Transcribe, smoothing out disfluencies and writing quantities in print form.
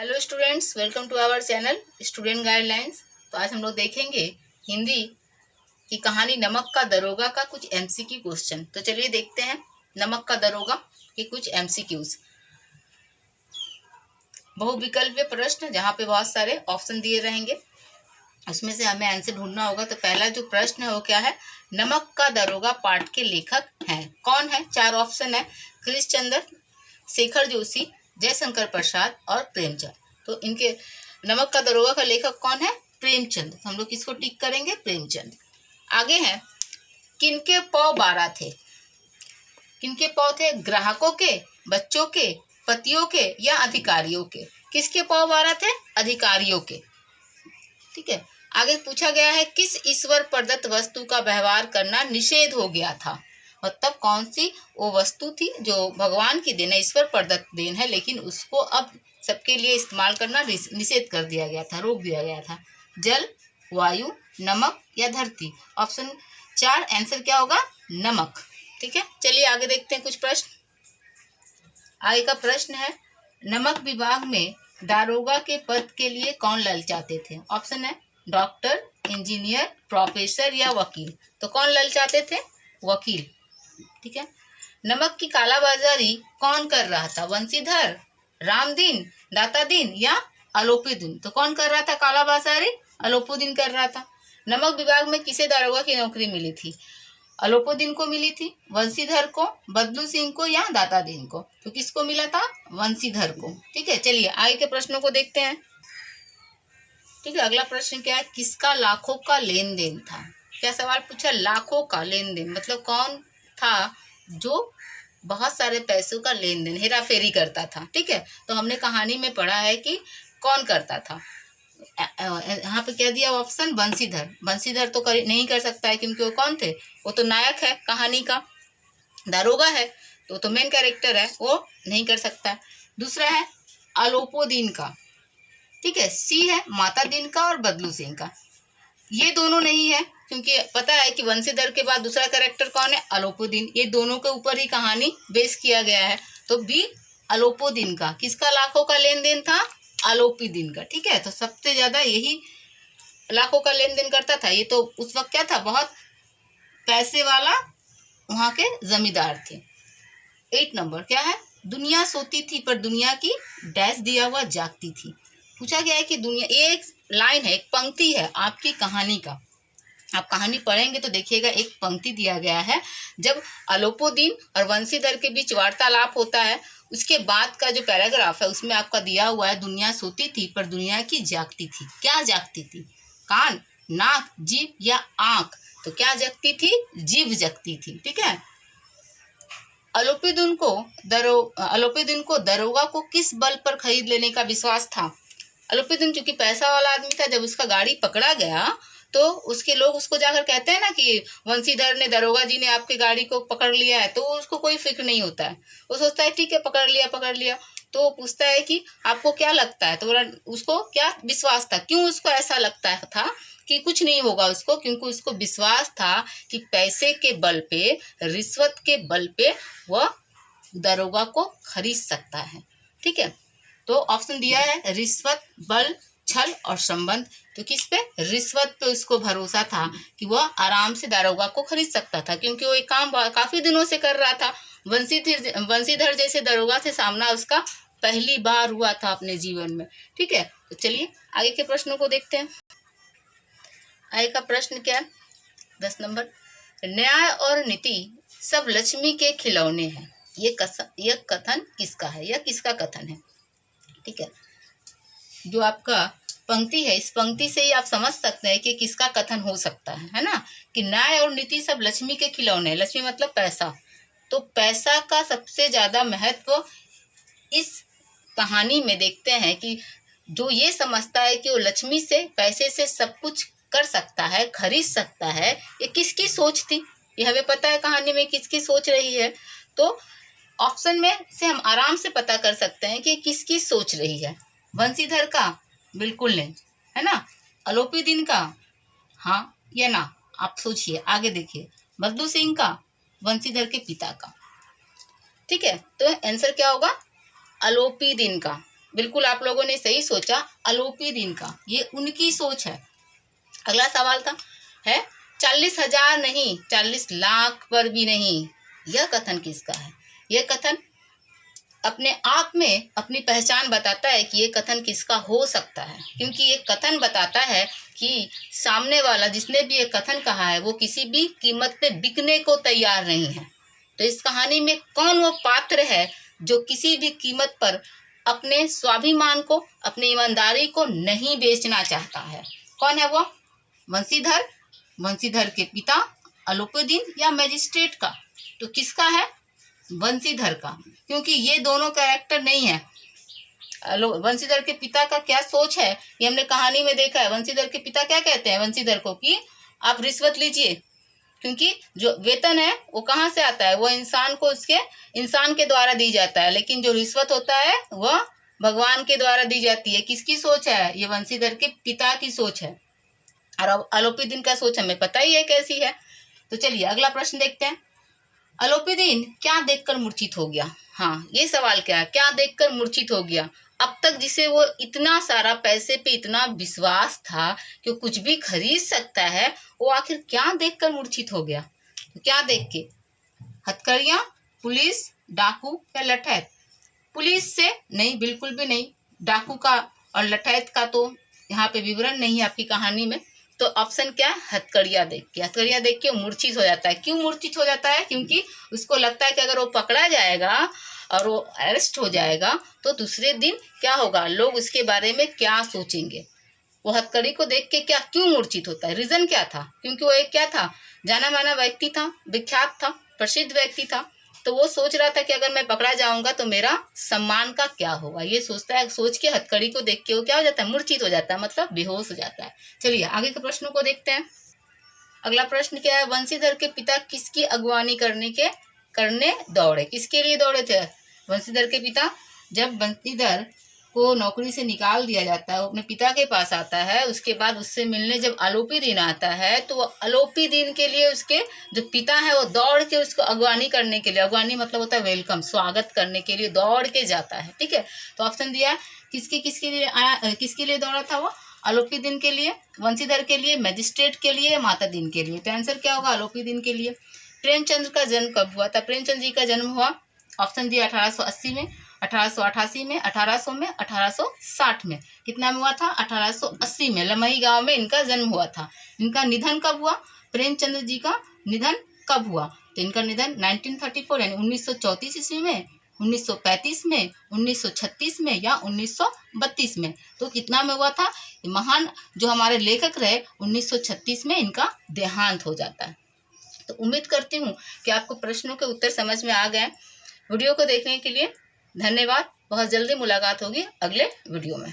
Hello students, welcome to our channel student guidelines. तो आज हम लोग देखेंगे हिंदी की कहानी नमक का दरोगा का कुछ एमसीक्यू क्वेश्चन। तो चलिए देखते हैं नमक का दरोगा के कुछ एमसीक्यूज। बहुविकल्पीय प्रश्न जहाँ पे बहुत सारे ऑप्शन दिए रहेंगे, उसमें से हमें आंसर ढूंढना होगा। तो पहला जो प्रश्न है वो क्या है? नमक का दरोगा पाठ के लेखक हैं कौन है? चार ऑप्शन है, कृष्ण चंद्र, शेखर जोशी, जयशंकर प्रसाद और प्रेमचंद। तो इनके नमक का दरोगा का लेखक कौन है? प्रेमचंद। तो हम लोग किसको टिक करेंगे? प्रेमचंद। आगे है, किनके पौ 12 थे? किनके पौ थे? ग्राहकों के, बच्चों के, पतियों के या अधिकारियों के? किसके पौ 12 थे? अधिकारियों के। ठीक है। आगे पूछा गया है, किस ईश्वर प्रदत्त वस्तु का व्यवहार करना निषेध हो गया था? मतलब कौन सी वो वस्तु थी जो भगवान की देन है, ईश्वर प्रदत्त देन है, लेकिन उसको अब सबके लिए इस्तेमाल करना निषेध कर दिया गया था, रोक दिया गया था? जल, वायु, नमक या धरती? ऑप्शन 4 आंसर क्या होगा? नमक। ठीक है, चलिए आगे देखते हैं कुछ प्रश्न। आगे का प्रश्न है, नमक विभाग में दारोगा के पद के लिए कौन ललचाते थे? ऑप्शन है डॉक्टर, इंजीनियर, प्रोफेसर या वकील। तो कौन ललचाते थे? वकील। ठीक है। नमक की कालाबाजारी कौन कर रहा था? वंशीधर, रामदीन, दातादीन या अलोपीदीन? तो कौन कर रहा था कालाबाजारी? अलोपीदीन कर रहा था। नमक विभाग में किसे दारोगा की नौकरी मिली थी? अलोपीदीन को मिली थी, वंशीधर को, बदलू सिंह को या दातादीन को? तो किसको मिला था? वंशीधर को। ठीक है, चलिए आगे के प्रश्नों को देखते हैं। ठीक है, अगला प्रश्न क्या है? किसका लाखों का लेन देन था? क्या सवाल पूछा? लाखों का लेन देन मतलब कौन था जो बहुत सारे पैसों का लेन देन, हेरा फेरी करता था? ठीक है, तो हमने कहानी में पढ़ा है कि कौन करता था। यहाँ पे क्या दिया ऑप्शन? बंशीधर। बंशीधर तो नहीं कर सकता है क्योंकि वो कौन थे? वो तो नायक है कहानी का, दारोगा है, तो मेन कैरेक्टर है, वो नहीं कर सकता है। दूसरा है अलोपीदीन का। ठीक है, सी है माता दीन का और बदलू सिंह का। ये दोनों नहीं है क्योंकि पता है कि वंशीधर के बाद दूसरा कैरेक्टर कौन है? अलोपीदीन। ये दोनों के ऊपर ही कहानी बेस किया गया है। तो बी अलोपीदीन का। किसका लाखों का लेन देन था? अलोपीदीन का। ठीक है, तो सबसे ज्यादा यही लाखों का लेन देन करता था। ये तो उस वक्त क्या था? बहुत पैसे वाला वहां के जमींदार थे। 8 नंबर क्या है? दुनिया सोती थी पर दुनिया की डैश दिया हुआ जागती थी। पूछा गया है कि दुनिया, एक लाइन है, एक पंक्ति है आपकी कहानी का। आप कहानी पढ़ेंगे तो देखिएगा, एक पंक्ति दिया गया है। जब अलोपीदीन और वंशीधर के बीच वार्तालाप होता है, उसके बाद का जो पैराग्राफ है उसमें आपका दिया हुआ है, दुनिया सोती थी पर दुनिया की जागती थी। क्या जागती थी? कान, नाक, जीभ या आंख? तो क्या जगती थी? जीभ जगती थी। ठीक है। अलोपीदीन को दरोगा को किस बल पर खरीद लेने का विश्वास था? अलोपीदीन चूंकि पैसा वाला आदमी था, जब उसका गाड़ी पकड़ा गया तो उसके लोग उसको जाकर कहते हैं ना कि वंशीधर ने, दरोगा जी ने आपकी गाड़ी को पकड़ लिया है, तो उसको कोई फिक्र नहीं होता है। वो सोचता है ठीक है, पकड़ लिया पकड़ लिया। तो वो पूछता है कि आपको क्या लगता है? तो बोला, उसको क्या विश्वास था? क्यों उसको ऐसा लगता था कि कुछ नहीं होगा उसको? क्योंकि उसको विश्वास था कि पैसे के बल पे, रिश्वत के बल पे वह दरोगा को खरीद सकता है। ठीक है, तो ऑप्शन दिया है रिश्वत, बल, छल और संबंध। तो किस पे? रिश्वत पे उसको भरोसा था कि वह आराम से दारोगा को खरीद सकता था, क्योंकि वो एक काम काफी दिनों से कर रहा था। वंशीधर जैसे दारोगा से सामना उसका पहली बार हुआ था अपने जीवन में। ठीक है, तो चलिए आगे के प्रश्नों को देखते हैं। आगे का प्रश्न क्या है? 10 नंबर, न्याय और नीति सब लक्ष्मी के खिलौने हैं। ये कथन किसका है? यह किसका कथन है? ठीक है, जो आपका पंक्ति है, इस पंक्ति से ही आप समझ सकते हैं कि किसका कथन हो सकता है ना? कि न्याय और नीति सब लक्ष्मी के खिलौने। लक्ष्मी मतलब पैसा। तो पैसा का सबसे ज्यादा महत्व इस कहानी में देखते हैं कि जो ये समझता है कि वो लक्ष्मी से, पैसे से सब कुछ कर सकता है, खरीद सकता है, ये किसकी सोच थी? ये हमें पता है कहानी में किसकी सोच रही है। तो ऑप्शन में से हम आराम से पता कर सकते हैं कि किसकी सोच रही है। वंशीधर का? बिल्कुल नहीं, है ना। अलोपीदीन का? हाँ या ना? आप सोचिए, आगे देखिए। बदलू सिंह का? वंशीधर के पिता का। ठीक है, तो आंसर क्या होगा? अलोपीदीन का। बिल्कुल आप लोगों ने सही सोचा, अलोपी दिन का, ये उनकी सोच है। अगला सवाल था है 40,000 नहीं, 40 लाख पर भी नहीं। यह कथन किसका है? यह कथन अपने आप में अपनी पहचान बताता है कि ये कथन किसका हो सकता है, क्योंकि ये कथन बताता है कि सामने वाला जिसने भी ये कथन कहा है वो किसी भी कीमत पे बिकने को तैयार नहीं है। तो इस कहानी में कौन वो पात्र है जो किसी भी कीमत पर अपने स्वाभिमान को, अपनी ईमानदारी को नहीं बेचना चाहता है? कौन है वो? वंशीधर, वंशीधर के पिता, अलोपीदीन या मैजिस्ट्रेट का? तो किसका है? वंशीधर का, क्योंकि ये दोनों कैरेक्टर नहीं है। वंशीधर के पिता का क्या सोच है ये हमने कहानी में देखा है। वंशीधर के पिता क्या कहते हैं वंशीधर को कि आप रिश्वत लीजिए, क्योंकि जो वेतन है वो कहाँ से आता है? वो इंसान को उसके इंसान के द्वारा दी जाता है, लेकिन जो रिश्वत होता है वह भगवान के द्वारा दी जाती है। किसकी सोच है? ये वंशीधर के पिता की सोच है। और अब अलोपीदीन का सोच हमें पता ही है कैसी है। तो चलिए अगला प्रश्न देखते हैं। अलोपीदीन क्या देखकर मूर्छित हो गया? हाँ, ये सवाल क्या है, क्या देखकर मूर्छित हो गया? अब तक जिसे वो इतना सारा पैसे पे इतना विश्वास था कि कुछ भी खरीद सकता है, वो आखिर क्या देखकर मूर्छित हो गया? तो क्या देख के? हथकड़ियां, पुलिस, डाकू या लठैत? पुलिस से नहीं, बिल्कुल भी नहीं। डाकू का और लठैत का तो यहाँ पे विवरण नहीं है आपकी कहानी में। तो ऑप्शन क्या है? हथकड़ियां देख के। हथकड़ियां देख के मूर्छित हो जाता है। क्यों मूर्छित हो जाता है? क्योंकि उसको लगता है कि अगर वो पकड़ा जाएगा और वो अरेस्ट हो जाएगा तो दूसरे दिन क्या होगा, लोग उसके बारे में क्या सोचेंगे। वो हथकड़ी को देख के क्या क्यों मूर्छित होता है? रीजन क्या था? क्योंकि वो एक क्या था, जाना माना व्यक्ति था, विख्यात था, प्रसिद्ध व्यक्ति था। तो वो सोच रहा था कि अगर मैं पकड़ा जाऊंगा तो मेरा सम्मान का क्या होगा, ये सोचता है। सोच के हथकड़ी को देख के वो क्या हो जाता है? मूर्छित हो जाता है, मतलब बेहोश हो जाता है। चलिए आगे के प्रश्नों को देखते हैं। अगला प्रश्न क्या है? वंशीधर के पिता किसकी अगवानी करने दौड़े? किसके लिए दौड़े थे वंशीधर के पिता? जब वंशीधर को नौकरी से निकाल दिया जाता है, वो अपने पिता के पास आता है, उसके बाद उससे मिलने जब अलोपीदीन आता है तो वो अलोपीदीन के लिए उसके जो पिता है वो दौड़ के उसको अगवानी करने के लिए, अगवानी मतलब होता है वेलकम, स्वागत करने के लिए दौड़ के जाता है। ठीक है, तो ऑप्शन दिया किसके लिए आया, किसके लिए दौड़ा था वो? अलोपीदीन के लिए, वंशीधर के लिए, मैजिस्ट्रेट के लिए, मातादीन के लिए। तो आंसर क्या होगा? अलोपीदीन के लिए। प्रेमचंद का जन्म कब हुआ था? प्रेमचंद जी का जन्म हुआ, ऑप्शन दिया 1880 में, 1888 में, 1800 में, 1860 में। कितना में हुआ था? 1880 में। लमही गांव में इनका जन्म हुआ था। इनका निधन कब हुआ? प्रेमचंद्र जी का निधन कब हुआ? तो इनका निधन 1934 यानी 1934 ईस्वी में, 1935 में, 1936 में या 1932 में। तो कितना में हुआ था? महान जो हमारे लेखक रहे 1936 में इनका देहांत हो जाता है। तो उम्मीद करती हूँ कि आपको प्रश्नों के उत्तर समझ में आ गए। वीडियो को देखने के लिए धन्यवाद। बहुत जल्दी मुलाकात होगी अगले वीडियो में।